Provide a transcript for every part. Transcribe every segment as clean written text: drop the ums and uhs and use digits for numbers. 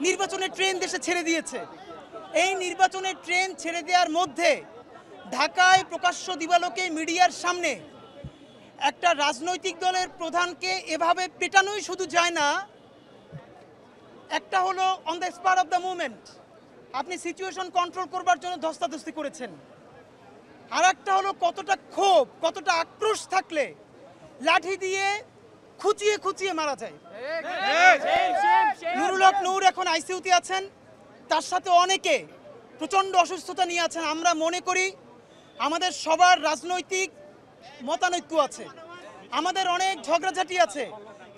নির্বাচনের ট্রেন দেশে ছেড়ে দিয়েছে। এই নির্বাচনের ট্রেন ছেড়ে দেওয়ার মধ্যে ঢাকায় প্রকাশ্য দিবালোকে মিডিয়ার সামনে একটা রাজনৈতিক দলের প্রধানকে এভাবে পেটানোই শুধু যায় না, একটা হলো on the spot of the movement আপনি সিচুয়েশন কন্ট্রোল করবার জন্য ধস্তাধস্তি করেছেন, আর একটা হলো কতটা ক্ষোভ কতটা আক্রোশ থাকলে লাঠি দিয়ে খুঁচিয়ে খুঁচিয়ে মারা যায়। নুরুল হক নূর এখন আইসিইউতে আছেন, তার সাথে অনেকে প্রচণ্ড অসুস্থতা নিয়ে আছেন। আমরা মনে করি আমাদের সবার রাজনৈতিক মতানৈক্য আছে, আমাদের অনেক ঝগড়াঝাটি আছে,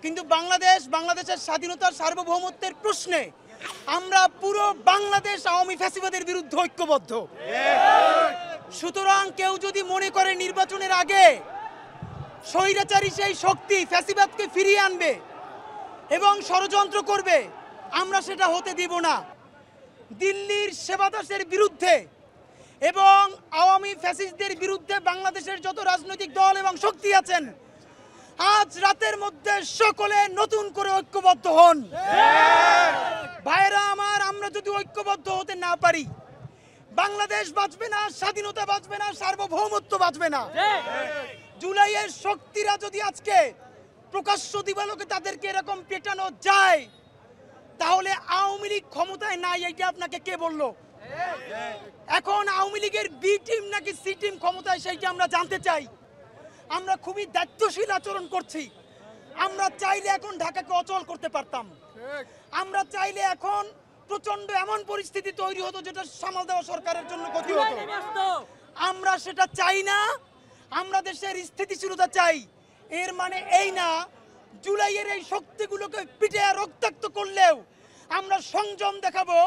কিন্তু বাংলাদেশের স্বাধীনতার সার্বভৌমত্বের প্রশ্নে আমরা পুরো বাংলাদেশ আওয়ামী ফ্যাসিবাদের বিরুদ্ধে ঐক্যবদ্ধ। সুতরাং কেউ যদি মনে করে নির্বাচনের আগে স্বৈরাচারী সেই শক্তি ফ্যাসিবাদকে ফিরিয়ে আনবে এবং ষড়যন্ত্র করবে, আমরা সেটা হতে দিব না। দিল্লির সেবাদাসের বিরুদ্ধে এবং আওয়ামী ফ্যাসিস্টদের বিরুদ্ধে বাংলাদেশের যত রাজনৈতিক দল এবং শক্তি আছেন, আজ রাতের মধ্যে সকলে নতুন করে ঐক্যবদ্ধ হন। ভাইরা আমার, আমরা যদি ঐক্যবদ্ধ হতে না পারি, বাংলাদেশ বাঁচবে না, স্বাধীনতা বাঁচবে না, সার্বভৌমত্ব বাঁচবে না। জুলাইয়ের শক্তিরা যদি আজকে প্রকাশ্য দিবালোকে তাদেরকে এরকম পেটানো যায়, তাহলে আওয়ামী লীগ ক্ষমতায় নাই এইটা আপনাকে কে বলল? এখন আওয়ামী লীগের বি টিম নাকি সি টিম ক্ষমতায়, সেইটা আমরা জানতে চাই। আমরা খুবই দায়িত্বশীল আচরণ করছি। আমরা চাইলে এখন ঢাকাকে অচল করতে পারতাম, আমরা চাইলে এখন প্রচন্ড এমন পরিস্থিতি তৈরি হতো যেটা সামাল দেওয়া সরকারের জন্য ক্ষতি হতো। আমরা সেটা চাই না, আমরা দেশের স্থিতিশীলতা চাই। এর মানে এই না জুলাইয়ের এই শক্তিগুলোকে পিটে রক্তাক্ত করলেও আমরা সংযম দেখাবো,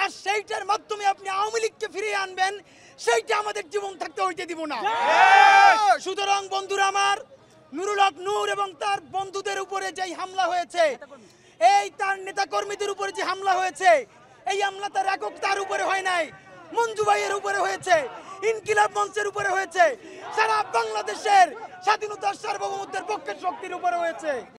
আর সেইটার মাধ্যমে আপনি আওয়ামী লীগকে ফিরিয়ে আনবেন, সেইটা আমাদের জীবন থাকতে হইতে দিব না। সুতরাং বন্ধুরা আমার, নুরুল হক নূর এবং তার বন্ধুদের উপরে যে হামলা হয়েছে, এই তার নেতাকর্মীদের উপরে যে হামলা হয়েছে, এই হামলা তার একক তার উপরে হয় নাই, মঞ্জু ভাইয়ের উপরে হয়েছে, ইনকিলাব মঞ্চের উপরে হয়েছে, সারা বাংলাদেশের স্বাধীনতার সার্বভৌমত্বের পক্ষের শক্তির উপরে হয়েছে।